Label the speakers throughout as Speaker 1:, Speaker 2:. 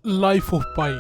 Speaker 1: Life of पाई।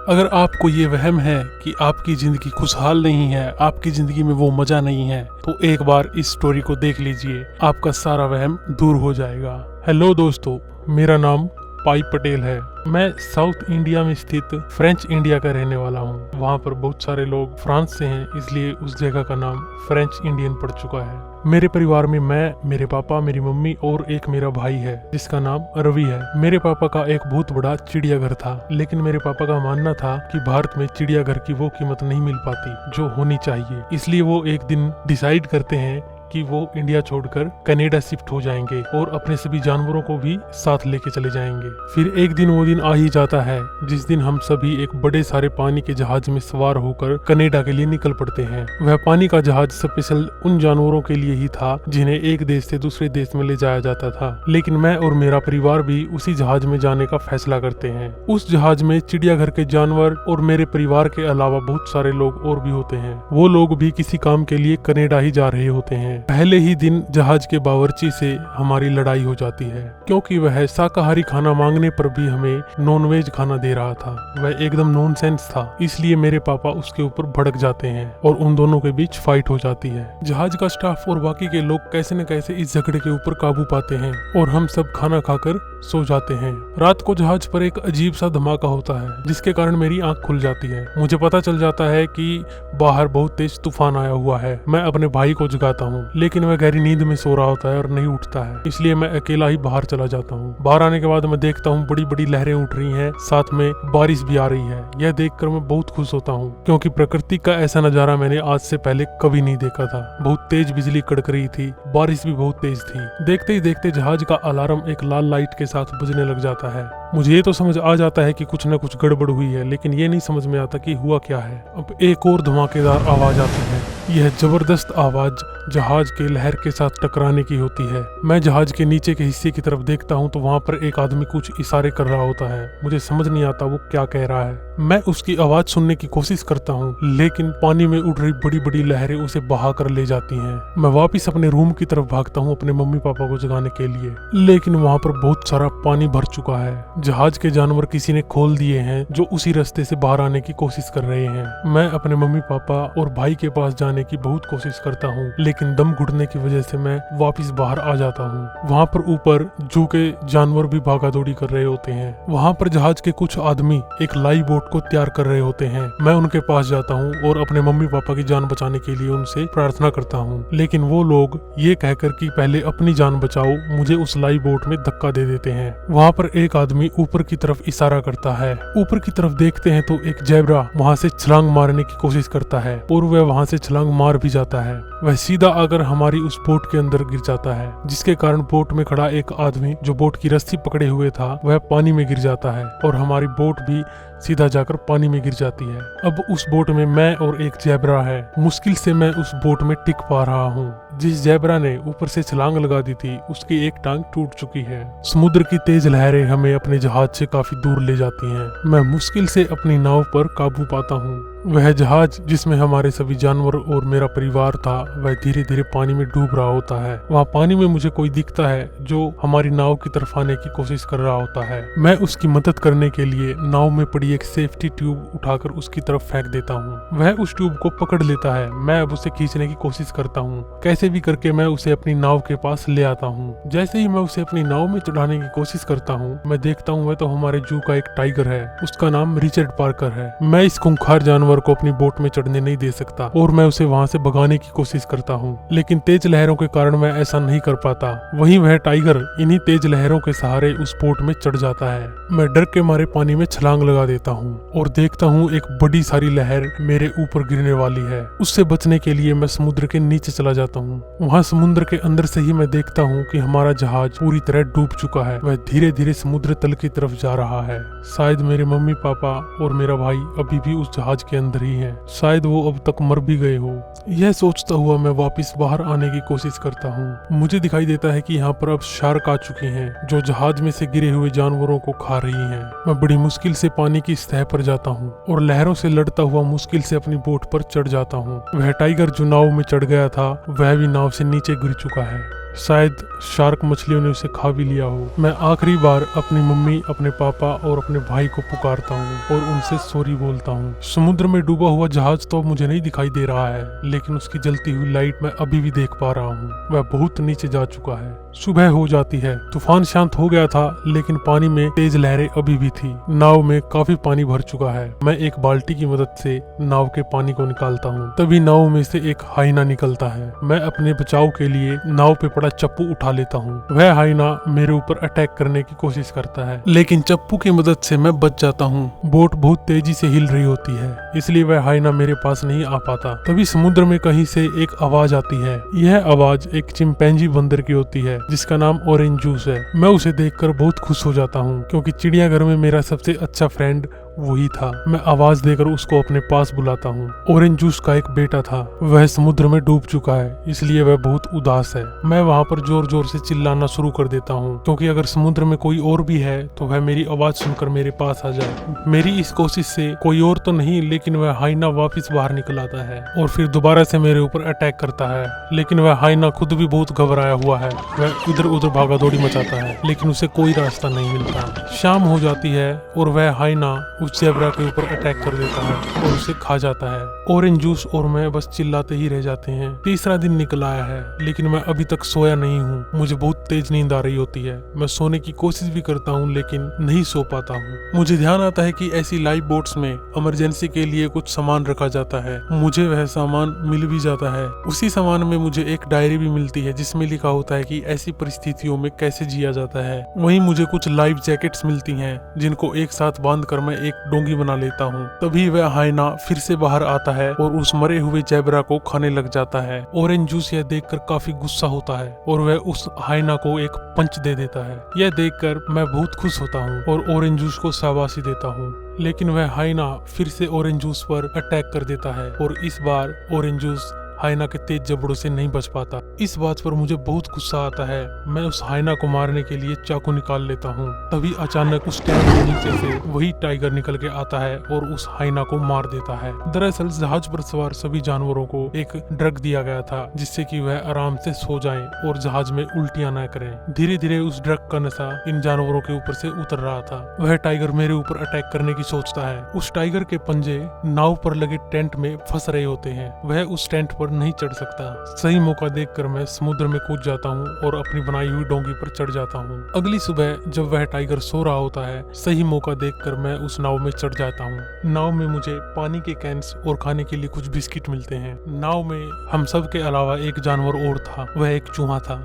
Speaker 1: अगर आपको ये वहम है कि आपकी जिंदगी खुशहाल नहीं है, आपकी जिंदगी में वो मजा नहीं है, तो एक बार इस स्टोरी को देख लीजिए, आपका सारा वहम दूर हो जाएगा। हेलो दोस्तों, मेरा नाम पाई पटेल है। मैं साउथ इंडिया में स्थित फ्रेंच इंडिया का रहने वाला हूँ। वहाँ पर बहुत सारे लोग फ्रांस से हैं, इसलिए उस जगह का नाम फ्रेंच इंडियन पड़ चुका है। मेरे परिवार में मैं, मेरे पापा, मेरी मम्मी और एक मेरा भाई है जिसका नाम रवि है। मेरे पापा का एक बहुत बड़ा चिड़ियाघर था, लेकिन मेरे पापा का मानना था कि भारत में चिड़ियाघर की वो कीमत नहीं मिल पाती जो होनी चाहिए। इसलिए वो एक दिन डिसाइड करते हैं कि वो इंडिया छोड़कर कनाडा शिफ्ट हो जाएंगे और अपने सभी जानवरों को भी साथ लेके चले जाएंगे। फिर एक दिन वो दिन आ ही जाता है जिस दिन हम सभी एक बड़े सारे पानी के जहाज में सवार होकर कनाडा के लिए निकल पड़ते हैं। वह पानी का जहाज स्पेशल उन जानवरों के लिए ही था जिन्हें एक देश से दूसरे देश में ले जाया जाता था, लेकिन मैं और मेरा परिवार भी उसी जहाज में जाने का फैसला करते हैं। उस जहाज में चिड़ियाघर के जानवर और मेरे परिवार के अलावा बहुत सारे लोग और भी होते हैं। वो लोग भी किसी काम के लिए कनाडा ही जा रहे होते हैं। पहले ही दिन जहाज के बावर्ची से हमारी लड़ाई हो जाती है, क्योंकि वह शाकाहारी खाना मांगने पर भी हमें नॉनवेज खाना दे रहा था। वह एकदम नॉनसेंस था, इसलिए मेरे पापा उसके ऊपर भड़क जाते हैं और उन दोनों के बीच फाइट हो जाती है। जहाज का स्टाफ और बाकी के लोग कैसे न कैसे इस झगड़े के ऊपर काबू पाते हैं और हम सब खाना खाकर सो जाते हैं। रात को जहाज पर एक अजीब सा धमाका होता है, जिसके कारण मेरी आंख खुल जाती है। मुझे पता चल जाता है कि बाहर बहुत तेज तूफान आया हुआ है। मैं अपने भाई को जगाता हूँ, लेकिन वह गहरी नींद में सो रहा होता है और नहीं उठता है, इसलिए मैं अकेला ही बाहर चला जाता हूँ। बाहर आने के बाद मैं देखता हूँ बड़ी बड़ी लहरें उठ रही हैं, साथ में बारिश भी आ रही है। यह देखकर मैं बहुत खुश होता हूँ, क्योंकि प्रकृति का ऐसा नजारा मैंने आज से पहले कभी नहीं देखा था। बहुत तेज बिजली कड़क रही थी, बारिश भी बहुत तेज थी। देखते ही देखते जहाज का अलार्म एक लाल लाइट के साथ बजने लग जाता है। मुझे ये तो समझ आ जाता है कि कुछ न कुछ गड़बड़ हुई है, लेकिन ये नहीं समझ में आता कि हुआ क्या है। अब एक और धमाकेदार आवाज आती है। यह जबरदस्त आवाज जहाज के लहर के साथ टकराने की होती है। मैं जहाज के नीचे के हिस्से की तरफ देखता हूँ तो वहाँ पर एक आदमी कुछ इशारे कर रहा होता है। मुझे समझ नहीं आता वो क्या कह रहा है। मैं उसकी आवाज सुनने की कोशिश करता हूँ, लेकिन पानी में उड़ रही बड़ी बड़ी लहरें उसे बहा कर ले जाती हैं। मैं वापिस अपने रूम की तरफ भागता हूँ अपने मम्मी पापा को जगाने के लिए, लेकिन वहाँ पर बहुत सारा पानी भर चुका है। जहाज के जानवर किसी ने खोल दिए हैं जो उसी रास्ते से बाहर आने की कोशिश कर रहे हैं। मैं अपने मम्मी पापा और भाई के पास जाने की बहुत कोशिश करता हूँ, लेकिन दम घुटने की वजह से मैं वापस बाहर आ जाता हूँ। वहाँ पर ऊपर जू के जानवर भी भागा दौड़ी कर रहे होते हैं। वहाँ पर जहाज के कुछ आदमी एक लाइव बोट को तैयार कर रहे होते हैं। मैं उनके पास जाता हूँ और अपने मम्मी पापा की जान बचाने के लिए उनसे प्रार्थना करता हूँ, लेकिन वो लोग ये कहकर कि पहले अपनी जान बचाओ, मुझे उस लाइव बोट में धक्का दे देते हैं। वहाँ पर एक आदमी ऊपर की तरफ इशारा करता है। ऊपर की तरफ देखते हैं तो एक ज़ेब्रा वहाँ से छलांग मारने की कोशिश करता है और वह वहाँ से छलांग मार भी जाता है। वह सीधा आकर हमारी उस बोट के अंदर गिर जाता है, जिसके कारण बोट में खड़ा एक आदमी जो बोट की रस्सी पकड़े हुए था वह पानी में गिर जाता है और हमारी बोट भी सीधा जाकर पानी में गिर जाती है। अब उस बोट में मैं और एक ज़ेब्रा है। मुश्किल से मैं उस बोट में टिक पा रहा हूँ। जिस ज़ेब्रा ने ऊपर से छलांग लगा दी थी उसकी एक टांग टूट चुकी है। समुद्र की तेज लहरें हमें अपने जहाज से काफी दूर ले जाती हैं। मैं मुश्किल से अपनी नाव पर काबू पाता हूँ। वह जहाज जिसमें हमारे सभी जानवर और मेरा परिवार था वह धीरे धीरे पानी में डूब रहा होता है। वहाँ पानी में मुझे कोई दिखता है जो हमारी नाव की तरफ आने की कोशिश कर रहा होता है। मैं उसकी मदद करने के लिए नाव में पड़ी एक सेफ्टी ट्यूब उठाकर उसकी तरफ फेंक देता हूँ। वह उस ट्यूब को पकड़ लेता है। मैं अब उसे खींचने की कोशिश करता हूँ। कैसे भी करके मैं उसे अपनी नाव के पास ले आता हूँ। जैसे ही मैं उसे अपनी नाव में चढ़ाने की कोशिश करता हूँ, मैं देखता हूँ वह तो हमारे जू का एक टाइगर है। उसका नाम रिचर्ड पार्कर है। मैं इस खूंखार जानवर को अपनी बोट में चढ़ने नहीं दे सकता और मैं उसे वहाँ से भगाने की कोशिश करता हूँ, लेकिन तेज लहरों के कारण मैं ऐसा नहीं कर पाता। वहीं वह टाइगर इन्हीं तेज लहरों के सहारे उस बोट में चढ़ जाता है। मैं डर के मारे पानी में छलांग लगा देता हूँ और देखता हूँ एक बड़ी सारी लहर मेरे ऊपर गिरने वाली है। उससे बचने के लिए मैं समुद्र के नीचे चला जाता हूँ। वहाँ समुद्र के अंदर से ही मैं देखता हूँ कि हमारा जहाज पूरी तरह डूब चुका है। वह धीरे धीरे समुद्र तल की तरफ जा रहा है। शायद मेरे मम्मी पापा और मेरा भाई अभी भी उस जहाज के अंदर ही हैं। शायद वो अब तक मर भी गए हो। यह सोचता हुआ मैं वापस बाहर आने की कोशिश करता हूँ। मुझे दिखाई देता है कि यहाँ पर अब शार्क आ चुकी हैं जो जहाज में से गिरे हुए जानवरों को खा रही हैं। मैं बड़ी मुश्किल से पानी की सतह पर जाता हूँ और लहरों से लड़ता हुआ मुश्किल से अपनी बोट पर चढ़ जाता हूँ। वह टाइगर जो नाव में चढ़ गया था वह भी नाव से नीचे गिर चुका है। शायद शार्क मछलियों ने उसे खा भी लिया हो। मैं आखिरी बार अपनी मम्मी, अपने पापा और अपने भाई को पुकारता हूँ और उनसे सॉरी बोलता हूँ। समुद्र में डूबा हुआ जहाज तो मुझे नहीं दिखाई दे रहा है, लेकिन उसकी जलती हुई लाइट मैं अभी भी देख पा रहा हूँ। वह बहुत नीचे जा चुका है। सुबह हो जाती है। तूफान शांत हो गया था, लेकिन पानी में तेज लहरें अभी भी थी। नाव में काफी पानी भर चुका है। मैं एक बाल्टी की मदद से नाव के पानी को निकालता हूँ। तभी नाव में से एक हाइना निकलता है। मैं अपने बचाव के लिए नाव पे पड़ा चप्पू उठा लेता हूँ। वह हाइना मेरे ऊपर अटैक करने की कोशिश करता है, लेकिन चप्पू की मदद से मैं बच जाता हूँ। बोट बहुत तेजी से हिल रही होती है, इसलिए वह हाइना मेरे पास नहीं आ पाता। तभी समुद्र में कहीं से एक आवाज आती है। यह आवाज एक चिंपैंजी बंदर की होती है, जिसका नाम ऑरेंज जूस है। मैं उसे देखकर बहुत खुश हो जाता हूँ, क्योंकि चिड़ियाघर में मेरा सबसे अच्छा फ्रेंड वही था। मैं आवाज देकर उसको अपने पास बुलाता हूँ। ऑरेंज जूस का एक बेटा था, वह समुद्र में डूब चुका है, इसलिए वह बहुत उदास है। मैं वहाँ पर जोर जोर से चिल्लाना शुरू कर देता हूँ, क्योंकि अगर समुद्र में कोई और भी है तो वह मेरी आवाज सुनकर मेरे पास आ जाए। मेरी इस कोशिश से कोई और तो नहीं, लेकिन वह हाइना वापिस बाहर निकल आता है और फिर दोबारा से मेरे ऊपर अटैक करता है। लेकिन वह हाइना खुद भी बहुत घबराया हुआ है। वह इधर उधर भागा दौड़ी मचाता है, लेकिन उसे कोई रास्ता नहीं मिलता। शाम हो जाती है और वह हाइना उस ज़ेब्रा के ऊपर अटैक कर देता है और उसे खा जाता है। ऑरेंज जूस और मैं बस चिल्लाते ही रह जाते हैं। तीसरा दिन निकल आया है, लेकिन मैं अभी तक सोया नहीं हूँ। मुझे बहुत तेज नींद आ रही होती है। मैं सोने की कोशिश भी करता हूँ, लेकिन नहीं सो पाता हूँ। मुझे ध्यान आता है कि ऐसी लाइफ बोट्स में इमरजेंसी के लिए कुछ सामान रखा जाता है। मुझे वह सामान मिल भी जाता है। उसी सामान में मुझे एक डायरी भी मिलती है, जिसमें लिखा होता है कि ऐसी परिस्थितियों में कैसे जिया जाता है। वहीं मुझे कुछ लाइफ जैकेट्स मिलती हैं, जिनको एक साथ बांध कर मैं एक डोंगी बना लेता हूँ। तभी वह हाइना फिर से बाहर आता है और उस मरे हुए ज़ेब्रा को खाने लग जाता है। ऑरेंज जूस यह देखकर काफी गुस्सा होता है और वह उस हाइना को एक पंच दे देता है। यह देखकर मैं बहुत खुश होता हूँ और ऑरेंज जूस को शाबाशी देता हूँ। लेकिन वह हाइना फिर से ऑरेंज जूस पर अटैक कर देता है और इस बार ऑरेंज जूस हाइना के तेज जबड़ों से नहीं बच पाता। इस बात पर मुझे बहुत गुस्सा आता है। मैं उस हाइना को मारने के लिए चाकू निकाल लेता हूँ। तभी अचानक उस टैंक के नीचे से वही टाइगर निकल के आता है और उस हाइना को मार देता है। दरअसल जहाज पर सवार सभी जानवरों को एक ड्रग दिया गया था, जिससे कि वह आराम से सो जाएं और जहाज में उल्टियां न करें। धीरे धीरे उस ड्रग का नशा इन जानवरों के ऊपर से उतर रहा था। वह टाइगर मेरे ऊपर अटैक करने की सोचता है। उस टाइगर के पंजे नाव पर लगे टेंट में फंस रहे होते हैं। वह उस टेंट पर नहीं चढ़ सकता। सही मौका देखकर मैं समुद्र में कूद जाता हूँ और अपनी बनाई हुई डोंगी पर चढ़ जाता हूँ। अगली सुबह जब वह टाइगर सो रहा होता है, सही मौका देखकर मैं उस नाव में चढ़ जाता हूँ। नाव में मुझे पानी के कैंस और खाने के लिए कुछ बिस्किट मिलते हैं। नाव में हम सब के अलावा एक जानवर और था, वह एक चूहा था।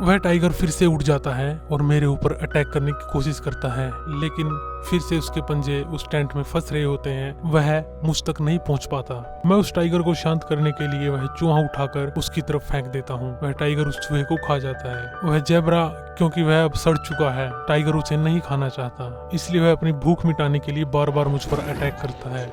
Speaker 1: वह टाइगर फिर से उठ जाता है और मेरे ऊपर अटैक करने की कोशिश करता है, लेकिन फिर से उसके पंजे उस टेंट में फंस रहे होते हैं। वह मुझ तक नहीं पहुंच पाता। मैं उस टाइगर को शांत करने के लिए वह चूहा उठाकर उसकी तरफ फेंक देता हूं। वह टाइगर उस चूहे को खा जाता है। वह ज़ेब्रा, क्योंकि वह अब सड़ चुका है, टाइगर उसे नहीं खाना चाहता, इसलिए वह अपनी भूख मिटाने के लिए बार बार मुझ पर अटैक करता है।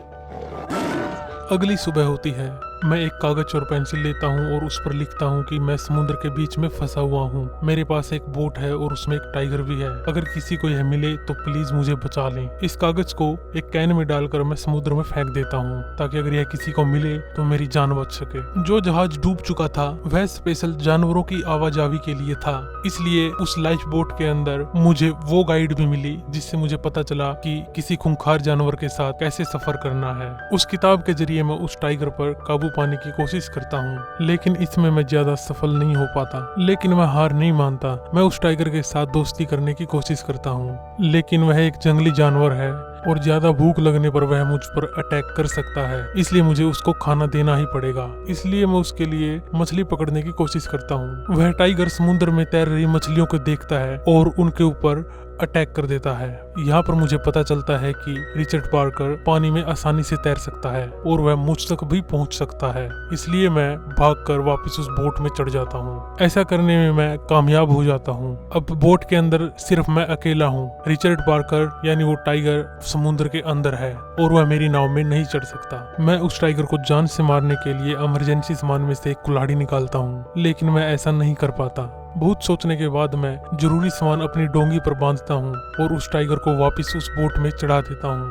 Speaker 1: अगली सुबह होती है। मैं एक कागज और पेंसिल लेता हूँ और उस पर लिखता हूँ कि मैं समुद्र के बीच में फंसा हुआ हूँ। मेरे पास एक बोट है और उसमें एक टाइगर भी है। अगर किसी को यह मिले तो प्लीज मुझे बचा लें। इस कागज को एक कैन में डालकर मैं समुद्र में फेंक देता हूँ, ताकि अगर यह किसी को मिले तो मेरी जान बच सके। जो जहाज डूब चुका था वह स्पेशल जानवरों की आवाजावी के लिए था, इसलिए उस लाइफ बोट के अंदर मुझे वो गाइड भी मिली, जिससे मुझे पता चला कि किसी खूंखार जानवर के साथ कैसे सफर करना है। उस किताब के जरिए मैं उस टाइगर पर काबू पाने की कोशिश करता हूँ, लेकिन इसमें मैं ज्यादा सफल नहीं हो पाता। लेकिन मैं हार नहीं मानता। मैं उस टाइगर के साथ दोस्ती करने की कोशिश करता हूँ, लेकिन वह एक जंगली जानवर है और ज्यादा भूख लगने पर वह मुझ पर अटैक कर सकता है, इसलिए मुझे उसको खाना देना ही पड़ेगा। इसलिए मैं उसके लिए मछली पकड़ने की कोशिश करता हूँ। वह टाइगर समुद्र में तैर रही मछलियों को देखता है और उनके ऊपर अटैक कर देता है। यहाँ पर मुझे पता चलता है कि रिचर्ड पार्कर पानी में आसानी से तैर सकता है और वह मुझ तक भी पहुँच सकता है, इसलिए मैं भागकर वापस उस बोट में चढ़ जाता हूँ। ऐसा करने में मैं कामयाब हो जाता हूँ। अब बोट के अंदर सिर्फ मैं अकेला हूँ। रिचर्ड पार्कर यानी वो टाइगर समुद्र के अंदर है और वह मेरी नाव में नहीं चढ़ सकता। मैं उस टाइगर को जान से मारने के लिए इमरजेंसी सामान में से एक कुल्हाड़ी निकालता हूँ, लेकिन मैं ऐसा नहीं कर पाता। बहुत सोचने के बाद मैं जरूरी सामान अपनी डोंगी पर बांधता हूँ और उस टाइगर को वापस उस बोट में चढ़ा देता हूँ।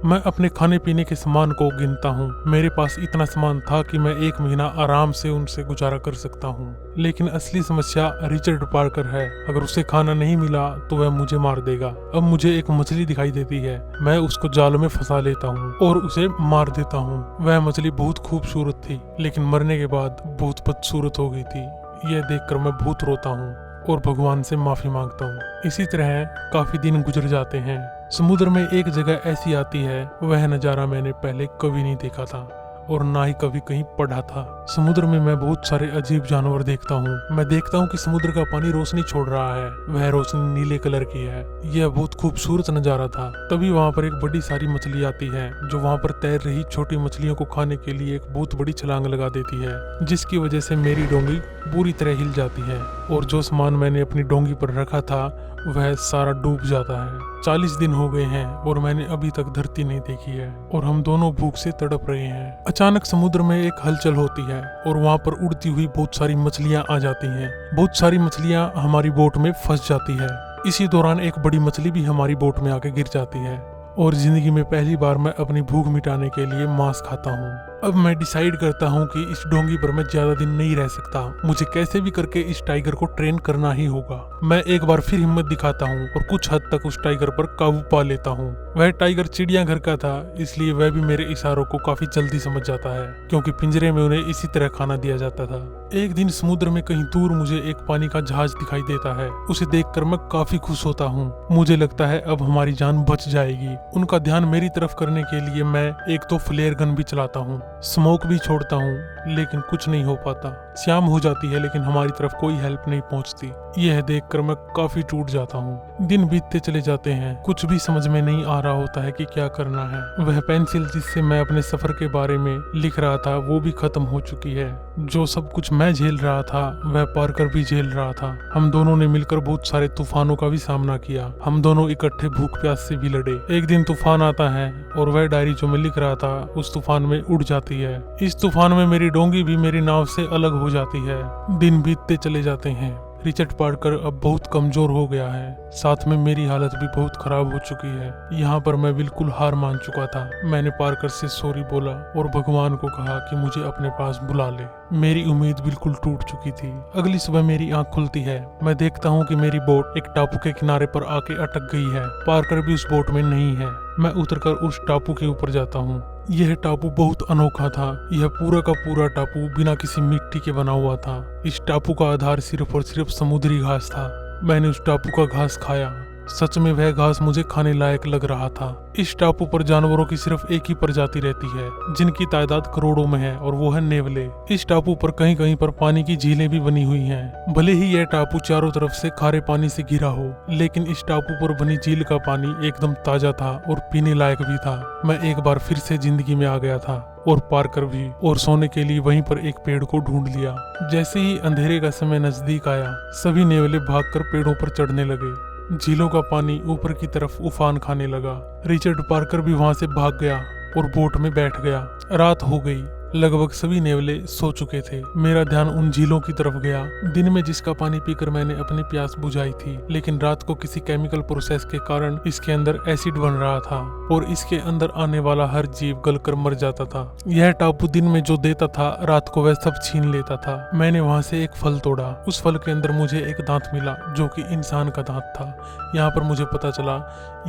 Speaker 1: मैं अपने खाने पीने के सामान को गिनता हूँ। मेरे पास इतना सामान था कि मैं 1 महीना आराम से उनसे गुजारा कर सकता हूँ। लेकिन असली समस्या रिचर्ड पार्कर है। अगर उसे खाना नहीं मिला तो वह मुझे मार देगा। अब मुझे एक मछली दिखाई देती है, मैं उसको जाल में फंसा लेता हूँ और उसे मार देता हूँ। वह मछली बहुत खूबसूरत थी, लेकिन मरने के बाद बहुत बदसूरत हो गई थी। यह देखकर मैं बहुत रोता हूँ और भगवान से माफी मांगता हूँ। इसी तरह काफी दिन गुजर जाते हैं। समुद्र में एक जगह ऐसी आती है, वह नजारा मैंने पहले कभी नहीं देखा था और ना ही कभी कहीं पढ़ा था। समुद्र में मैं बहुत सारे अजीब जानवर देखता हूँ। मैं देखता हूँ कि समुद्र का पानी रोशनी छोड़ रहा है, वह रोशनी नीले कलर की है। यह बहुत खूबसूरत नजारा था। तभी वहाँ पर एक बड़ी सारी मछली आती है, जो वहाँ पर तैर रही छोटी मछलियों को खाने के लिए एक बहुत बड़ी छलांग लगा देती है, जिसकी वजह से मेरी डोंगी पूरी तरह हिल जाती है और जो सामान मैंने अपनी डोंगी पर रखा था वह सारा डूब जाता है। 40 दिन हो गए हैं और मैंने अभी तक धरती नहीं देखी है और हम दोनों भूख से तड़प रहे हैं। अचानक समुद्र में एक हलचल होती है और वहाँ पर उड़ती हुई बहुत सारी मछलियाँ आ जाती हैं। बहुत सारी मछलियाँ हमारी बोट में फंस जाती है। इसी दौरान एक बड़ी मछली भी हमारी बोट में आके गिर जाती है और जिंदगी में पहली बार मैं अपनी भूख मिटाने के लिए मांस खाता हूँ। अब मैं डिसाइड करता हूँ कि इस डोंगी पर मैं ज्यादा दिन नहीं रह सकता। मुझे कैसे भी करके इस टाइगर को ट्रेन करना ही होगा। मैं एक बार फिर हिम्मत दिखाता हूँ और कुछ हद तक उस टाइगर पर काबू पा लेता हूँ। वह टाइगर चिड़ियाघर का था, इसलिए वह भी मेरे इशारों को काफी जल्दी समझ जाता है, क्योंकि पिंजरे में उन्हें इसी तरह खाना दिया जाता था। एक दिन समुद्र में कहीं दूर मुझे एक पानी का जहाज दिखाई देता है। उसे देखकर मैं काफी खुश होता हूँ। मुझे लगता है अब हमारी जान बच जाएगी। उनका ध्यान मेरी तरफ करने के लिए मैं एक तो फ्लेयर गन भी चलाता हूँ, स्मोक भी छोड़ता हूँ, लेकिन कुछ नहीं हो पाता। शाम हो जाती है लेकिन हमारी तरफ कोई हेल्प नहीं पहुँचती। यह देखकर मैं काफी टूट जाता हूँ। दिन बीतते चले जाते हैं, कुछ भी समझ में नहीं आ रहा होता है कि क्या करना है। वह पेंसिल जिससे मैं अपने सफर के बारे में लिख रहा था वो भी खत्म हो चुकी है। जो सब कुछ मैं झेल रहा था वह पार्कर भी झेल रहा था। हम दोनों ने मिलकर बहुत सारे तूफानों का भी सामना किया। हम दोनों इकट्ठे भूख प्यास से भी लड़े। एक दिन तूफान आता है और वह डायरी जो मैं लिख रहा था उस तूफान में उड़ जाती है। इस तूफान में मेरी डोंगी भी मेरी नाव से अलग हो जाती है। दिन बीतते चले जाते हैं। रिचर्ड पार्कर अब बहुत कमजोर हो गया है, साथ में मेरी हालत भी बहुत खराब हो चुकी है। यहाँ पर मैं बिल्कुल हार मान चुका था। मैंने पार्कर से सॉरी बोला और भगवान को कहा कि मुझे अपने पास बुला ले। मेरी उम्मीद बिल्कुल टूट चुकी थी। अगली सुबह मेरी आंख खुलती है। मैं देखता हूँ कि मेरी बोट एक टापू के किनारे पर आके अटक गई है। पार्कर भी उस बोट में नहीं है। मैं उतरकर उस टापू के ऊपर जाता हूँ। यह टापू बहुत अनोखा था। यह पूरा का पूरा टापू बिना किसी मिट्टी के बना हुआ था। इस टापू का आधार सिर्फ और सिर्फ समुद्री घास था। मैंने उस टापू का घास खाया। सच में वह घास मुझे खाने लायक लग रहा था। इस टापू पर जानवरों की सिर्फ एक ही प्रजाति रहती है, जिनकी तादाद करोड़ों में है, और वो है नेवले। इस टापू पर कहीं कहीं पर पानी की झीलें भी बनी हुई हैं। भले ही यह टापू चारों तरफ से खारे पानी से घिरा हो, लेकिन इस टापू पर बनी झील का पानी एकदम ताजा था और पीने लायक भी था। मैं एक बार फिर से जिंदगी में आ गया था और पार्कर भी, और सोने के लिए वहीं पर एक पेड़ को ढूंढ लिया। जैसे ही अंधेरे का समय नजदीक आया, सभी नेवले भागकर पेड़ों पर चढ़ने लगे। झीलों का पानी ऊपर की तरफ उफान खाने लगा। रिचर्ड पार्कर भी वहां से भाग गया और बोट में बैठ गया। रात हो गई। लगभग सभी नेवले सो चुके थे। मेरा ध्यान उन झीलों की तरफ गया, दिन में जिसका पानी पीकर मैंने अपनी प्यास बुझाई थी, लेकिन रात को किसी केमिकल प्रोसेस के कारण इसके अंदर एसिड बन रहा था और इसके अंदर आने वाला हर जीव गलकर मर जाता था। यह टापू दिन में जो देता था, रात को वह सब छीन लेता था। मैंने वहां से एक फल तोड़ा। उस फल के अंदर मुझे एक दांत मिला, जो कि इंसान का दांत था। यहाँ पर मुझे पता चला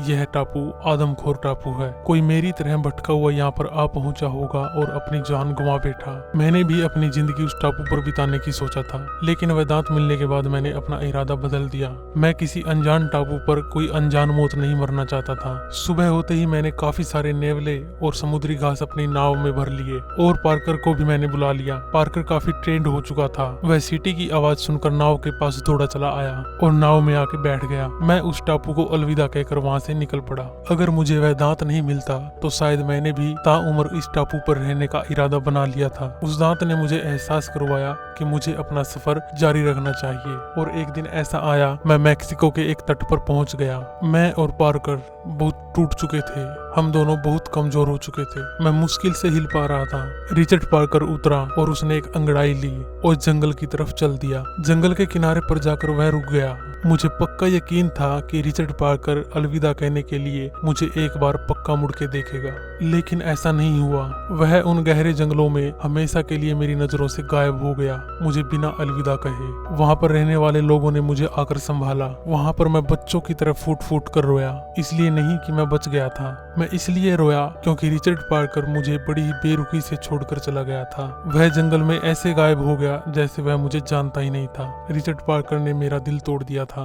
Speaker 1: यह टापू आदमखोर टापू है। कोई मेरी तरह भटका हुआ यहाँ पर आ पहुंचा होगा और अपनी जान गंवा बैठा। मैंने भी अपनी जिंदगी उस टापू पर बिताने की सोचा था, लेकिन वह दांत मिलने के बाद मैंने अपना इरादा बदल दिया। मैं किसी अनजान टापू पर कोई अनजान मौत नहीं मरना चाहता था। सुबह होते ही मैंने काफी सारे नेवले और समुद्री घास अपनी नाव में भर लिए और पार्कर को भी मैंने बुला लिया। पार्कर काफी ट्रेंड हो चुका था। वह सीटी की आवाज सुनकर नाव के पास दौड़ा चला आया और नाव में आके बैठ गया। मैं उस टापू को अलविदा कहकर वहाँ से निकल पड़ा। अगर मुझे वह दांत नहीं मिलता तो शायद मैंने भी ताउम्र इस टापू पर रहने का इरादा बना लिया था। उस दांत ने मुझे एहसास करवाया कि मुझे अपना सफर जारी रखना चाहिए। और एक दिन ऐसा आया, मैं मैक्सिको के एक तट पर पहुंच गया। मैं और पार्कर बहुत टूट चुके थे, हम दोनों बहुत कमजोर हो चुके थे। मैं मुश्किल से हिल पा रहा था। रिचर्ड पार्कर उतरा और उसने एक अंगड़ाई ली और जंगल की तरफ चल दिया। जंगल के किनारे पर जाकर वह रुक गया। मुझे पक्का यकीन था कि रिचर्ड पार्कर अलविदा कहने के लिए मुझे एक बार पक्का मुड़ के देखेगा, लेकिन ऐसा नहीं हुआ। वह उन गहरे जंगलों में हमेशा के लिए मेरी नजरों से गायब हो गया, मुझे बिना अलविदा कहे। वहां पर रहने वाले लोगों ने मुझे आकर संभाला। वहां पर मैं बच्चों की तरह फूट फूट कर रोया, इसलिए नहीं कि मैं बच गया था, मैं इसलिए रोया क्योंकि रिचर्ड पार्कर मुझे बड़ी ही बेरुखी से छोड़कर चला गया था। वह जंगल में ऐसे गायब हो गया जैसे वह मुझे जानता ही नहीं था। रिचर्ड पार्कर ने मेरा दिल तोड़ दिया था।